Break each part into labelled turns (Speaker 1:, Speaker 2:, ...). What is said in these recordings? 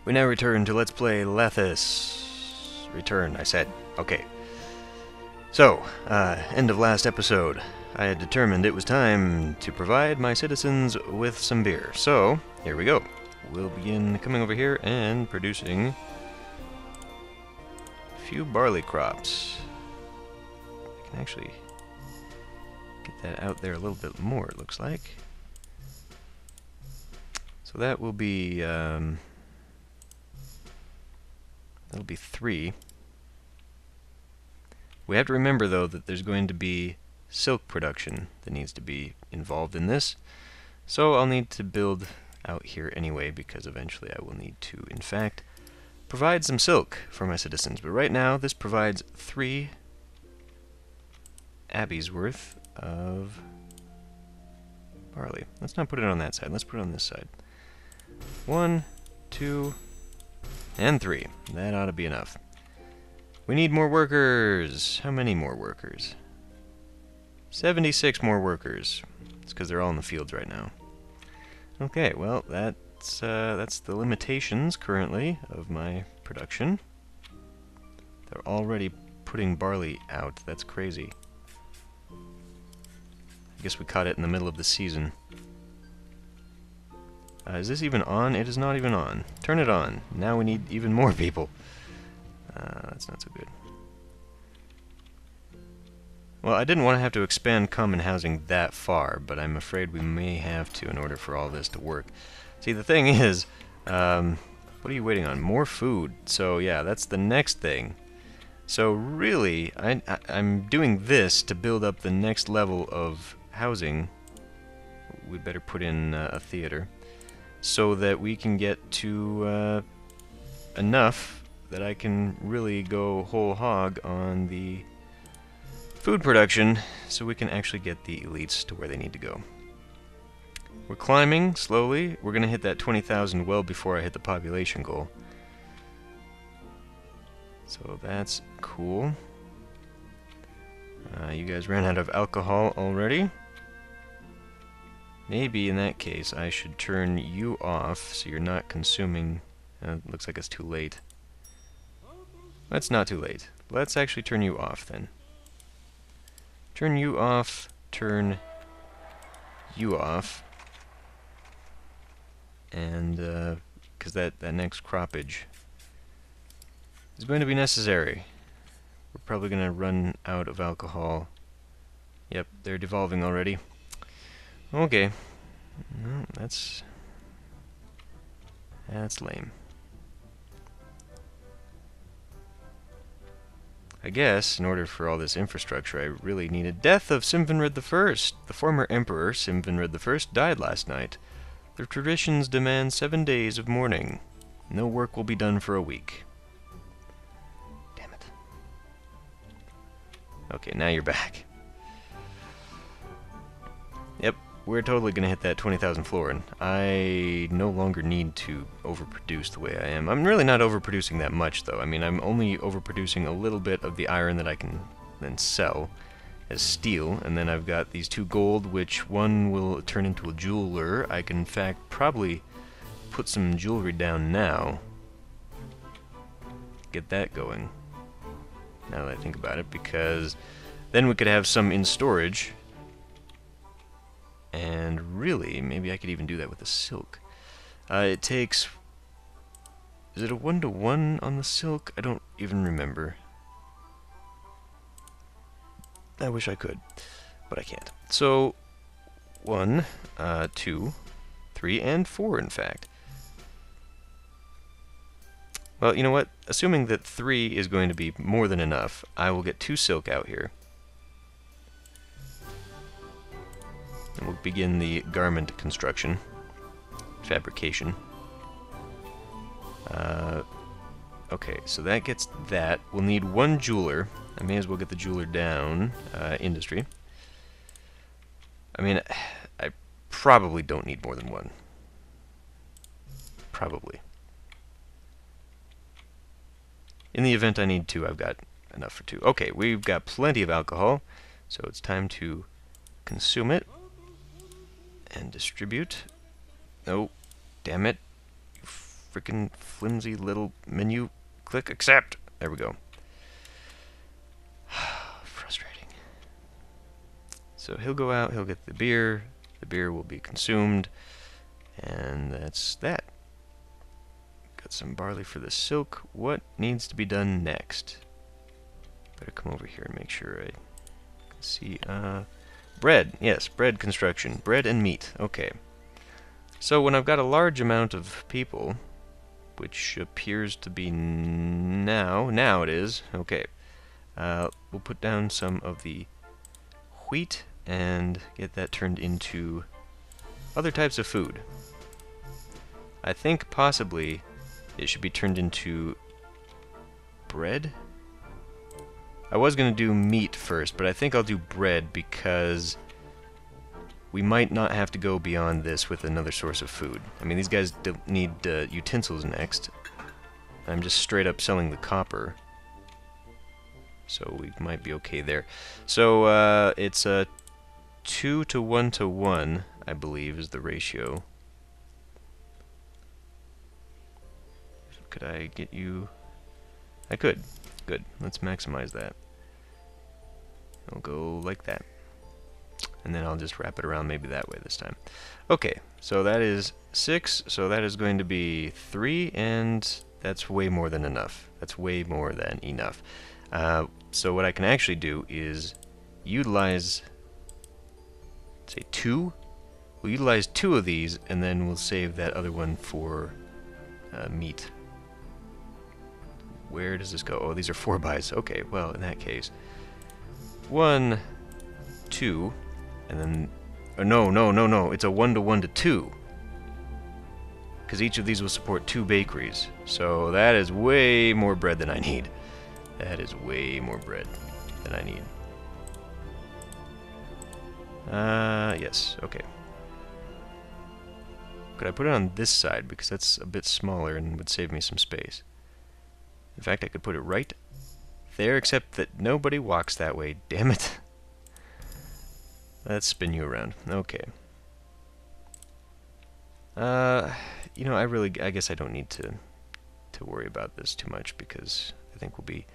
Speaker 1: We now return to Let's Play Lethis. Return, I said. Okay. So, end of last episode. I had determined it was time to provide my citizens with some beer. So, here we go. We'll begin coming over here and producing a few barley crops. I can actually get that out there a little bit more, it looks like. So that will be, that'll be 3. We have to remember, though, that there's going to be silk production that needs to be involved in this. So I'll need to build out here anyway, because eventually I will need to, in fact, provide some silk for my citizens. But right now, this provides 3 abbeys worth of barley. Let's not put it on that side. Let's put it on this side. 1, 2, and 3. That ought to be enough. We need more workers. How many more workers? 76 more workers. It's because they're all in the fields right now. Okay, well, that's the limitations currently of my production. They're already putting barley out. That's crazy. I guess we caught it in the middle of the season. Is this even on? It is not even on. Turn it on. Now we need even more people. That's not so good. Well, I didn't want to have to expand common housing that far, but I'm afraid we may have to in order for all this to work. See, the thing is, what are you waiting on? More food. So, yeah, that's the next thing. So, really, I'm doing this to build up the next level of housing. We'd better put in a theater, so that we can get to enough that I can really go whole hog on the food production, so we can actually get the elites to where they need to go. We're climbing slowly. We're going to hit that 20,000 well before I hit the population goal. So that's cool. You guys ran out of alcohol already. Maybe in that case I should turn you off so you're not consuming. Looks like it's too late. That's not too late. Let's actually turn you off then. Turn you off, turn you off. And, because that next croppage is going to be necessary. We're probably going to run out of alcohol. Yep, they're devolving already. Okay. No, that's lame. I guess, in order for all this infrastructure, I really needed death of Simvenrid I. The former emperor, Simvenrid I, died last night. The traditions demand 7 days of mourning. No work will be done for a week. Damn it. Okay, now you're back. Yep, we're totally going to hit that 20,000 florin. I no longer need to overproduce the way I am. I'm really not overproducing that much, though. I mean, I'm only overproducing a little bit of the iron that I can then sell as steel, and then I've got these 2 gold, which one will turn into a jeweler. I can, in fact, probably put some jewelry down now. Get that going, now that I think about it, because then we could have some in storage. And really, maybe I could even do that with the silk. It takes... Is it a 1-to-1 on the silk? I don't even remember. I wish I could, but I can't. So, 1, 2, 3, and 4, in fact. Well, you know what? Assuming that 3 is going to be more than enough, I will get 2 silk out here. And we'll begin the garment construction, fabrication. Okay, so that gets that. We'll need 1 jeweler. I may as well get the jeweler down. Industry. I mean, I probably don't need more than 1. Probably. In the event I need 2, I've got enough for 2. Okay, we've got plenty of alcohol, so it's time to consume it. And distribute. Oh, damn it. freaking flimsy little menu. Click accept. There we go. Frustrating. So he'll go out, he'll get the beer will be consumed, and that's that. Got some barley for the silk. What needs to be done next? Better come over here and make sure I can see. Bread. Yes, bread construction. Bread and meat. Okay. So when I've got a large amount of people, which appears to be now it is. Okay. We'll put down some of the wheat and get that turned into other types of food. I think possibly it should be turned into bread. I was going to do meat first, but I think I'll do bread because we might not have to go beyond this with another source of food. I mean, these guys don't need utensils next. I'm just straight up selling the copper. So we might be okay there. So it's a 2 to 1 to 1, I believe, is the ratio. Could I get you? I could. Good. Let's maximize that. I'll go like that. And then I'll just wrap it around maybe that way this time. Okay, so that is 6, so that is going to be 3, and that's way more than enough. That's way more than enough. So what I can actually do is utilize, say 2? We'll utilize 2 of these, and then we'll save that other one for meat. Where does this go? Oh, these are 4-bys. Okay, well, in that case, 1, 2, and then... Oh, no. It's a 1 to 1 to 2. Because each of these will support 2 bakeries. So that is way more bread than I need. That is way more bread than I need. Yes, okay. Could I put it on this side? Because that's a bit smaller and would save me some space. In fact, I could put it right there, except that nobody walks that way. Damn it. Let's spin you around. Okay. You know, I guess I don't need to worry about this too much, because I think we'll be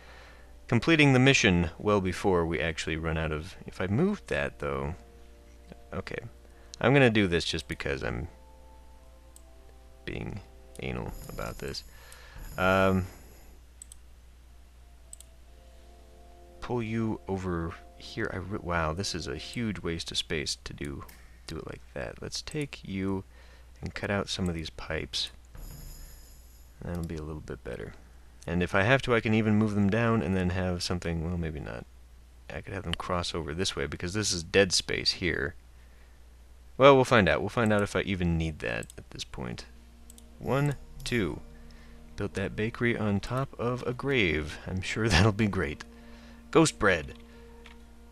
Speaker 1: completing the mission well before we actually run out of... If I moved that, though... Okay. I'm gonna do this just because I'm being anal about this. Pull you over here. Wow, this is a huge waste of space to do it like that. Let's take you and cut out some of these pipes. That'll be a little bit better. And if I have to, I can even move them down and then have something, well, maybe not. I could have them cross over this way, because this is dead space here. Well, we'll find out. We'll find out if I even need that at this point. 1, 2. Built that bakery on top of a grave. I'm sure that'll be great. Ghost bread.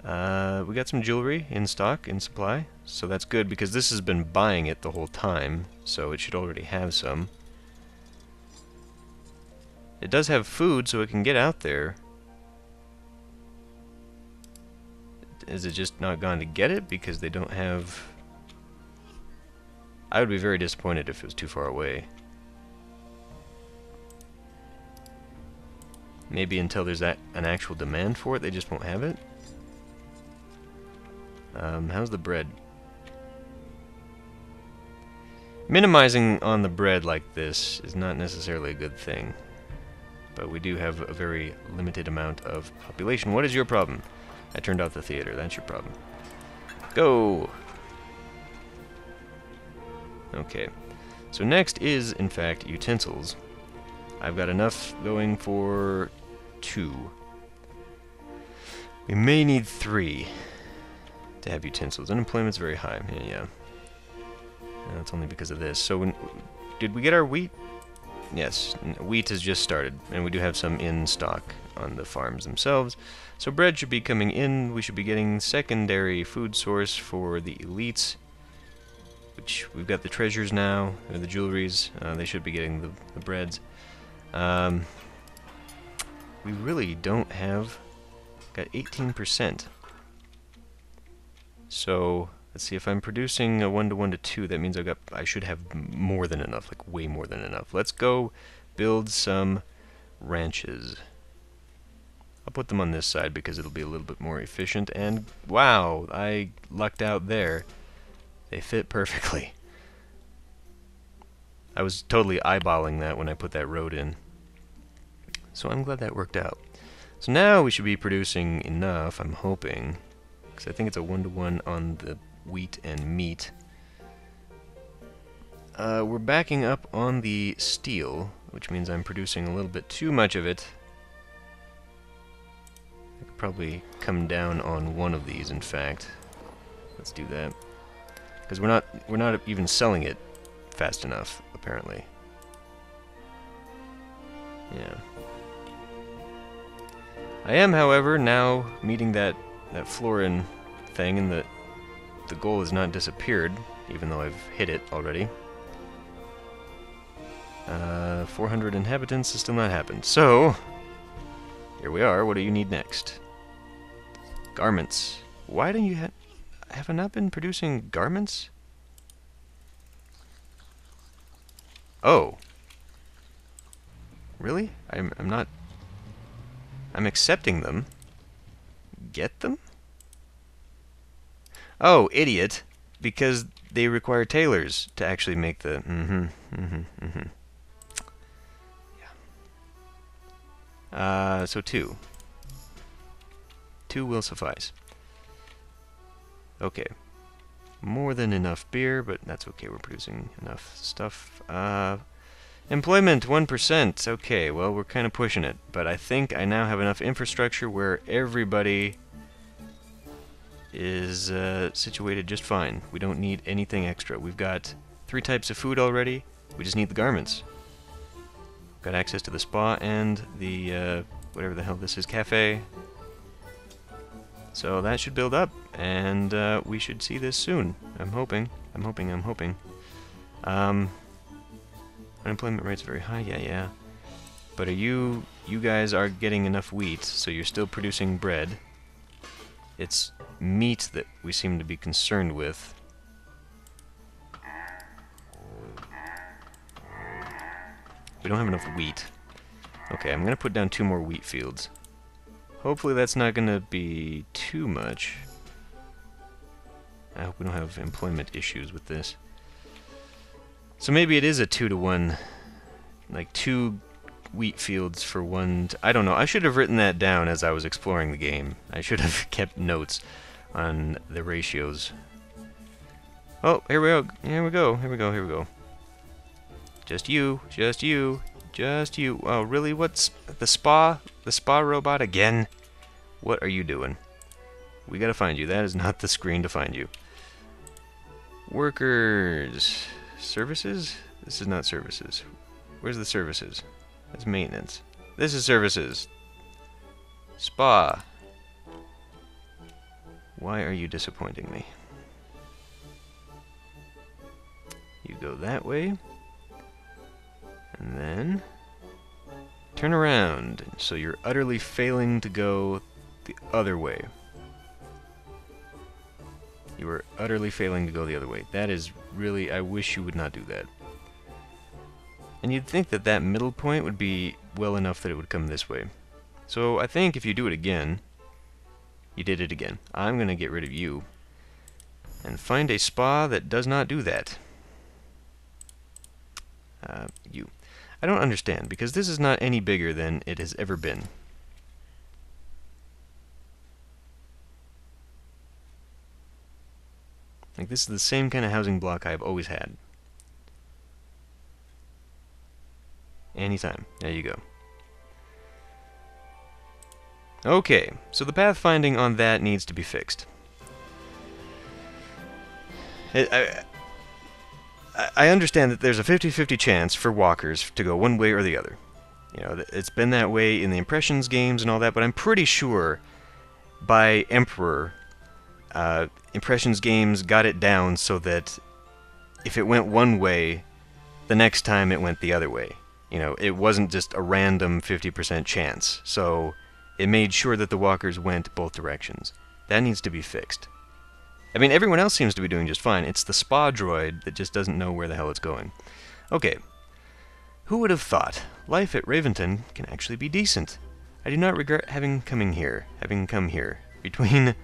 Speaker 1: We got some jewelry in stock, in supply, so that's good, because this has been buying it the whole time, so it should already have some. It does have food, so it can get out there. Is it just not gone to get it because they don't have... I would be very disappointed if it was too far away. Maybe until there's an actual demand for it, they just won't have it? How's the bread? Minimizing on the bread like this is not necessarily a good thing. But we do have a very limited amount of population. What is your problem? I turned off the theater. That's your problem. Go! Okay. So next is, in fact, utensils. I've got enough going for 2. We may need 3 to have utensils. Unemployment's very high. Yeah. That's only because of this. So did we get our wheat? Yes, wheat has just started, and we do have some in stock on the farms themselves. So bread should be coming in. We should be getting secondary food source for the elites, which we've got the treasures now, or the jewelries. They should be getting the breads. We really don't have... Got 18%. So Let's see, if I'm producing a 1 to 2, that means I should have more than enough, like way more than enough. Let's go build some ranches. I'll put them on this side because it'll be a little bit more efficient, and wow, I lucked out there. They fit perfectly. I was totally eyeballing that when I put that road in. So I'm glad that worked out. So now we should be producing enough, I'm hoping, because I think it's a 1 to 1 on the wheat and meat. We're backing up on the steel, which means I'm producing a little bit too much of it. I could probably come down on one of these, in fact. Let's do that. Because we're not even selling it fast enough, apparently. Yeah. I am, however, now meeting that florin thing, and the goal has not disappeared, even though I've hit it already. 400 inhabitants has still not happened. So, here we are. What do you need next? Garments. Why don't you have I not been producing garments? Oh. Really? I'm not... I'm accepting them. Get them? Oh, idiot. Because they require tailors to actually make the... Yeah. So 2. 2 will suffice. Okay. More than enough beer, but that's okay. We're producing enough stuff. Employment, 1%. Okay, well, we're kind of pushing it. But I think I now have enough infrastructure where everybody is situated just fine. We don't need anything extra. We've got 3 types of food already. We just need the garments. Got access to the spa and the, whatever the hell this is, cafe. So that should build up, and we should see this soon. I'm hoping. Unemployment rate's very high, yeah. But you guys are getting enough wheat, so you're still producing bread. It's meat that we seem to be concerned with. We don't have enough wheat. Okay, I'm gonna put down 2 more wheat fields. Hopefully that's not gonna be too much. I hope we don't have employment issues with this. So maybe it is a 2 to 1, like 2 wheat fields for 1. I don't know. I should have written that down as I was exploring the game. I should have kept notes on the ratios. Oh, here we go. Just you. Oh, really? What's the spa? The spa robot again? What are you doing? We gotta find you. That is not the screen to find you. Workers. Services? This is not services. Where's the services? That's maintenance. This is services. Spa. Why are you disappointing me? You go that way. And then turn around. So you're utterly failing to go the other way. You are utterly failing to go the other way. That is really... I wish you would not do that. And you'd think that that middle point would be well enough that it would come this way. So I think if you do it again... You did it again. I'm going to get rid of you. And find a spa that does not do that. You. I don't understand, because this is not any bigger than it has ever been. Like, this is the same kind of housing block I've always had. Anytime. There you go. Okay, so the pathfinding on that needs to be fixed. I understand that there's a 50-50 chance for walkers to go one way or the other. You know, it's been that way in the Impressions games and all that, but I'm pretty sure by Emperor, Impressions games got it down so that if it went one way, the next time it went the other way. You know, it wasn't just a random 50% chance. So it made sure that the walkers went both directions. That needs to be fixed. I mean, everyone else seems to be doing just fine. It's the spa droid that just doesn't know where the hell it's going. Okay. Who would have thought? Life at Raventon can actually be decent. I do not regret having come here. Between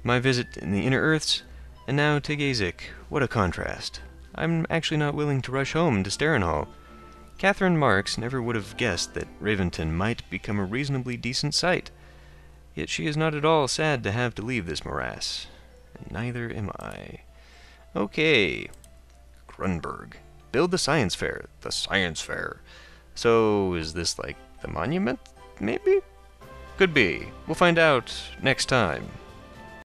Speaker 1: my visit in the Inner Earths and now to Gazek, what a contrast. I'm actually not willing to rush home to Starenhall. Catherine Marks never would have guessed that Raventon might become a reasonably decent site. Yet she is not at all sad to have to leave this morass. And neither am I. Okay. Grunberg. Build the science fair. The science fair. So, is this like the monument? Maybe? Could be. We'll find out next time.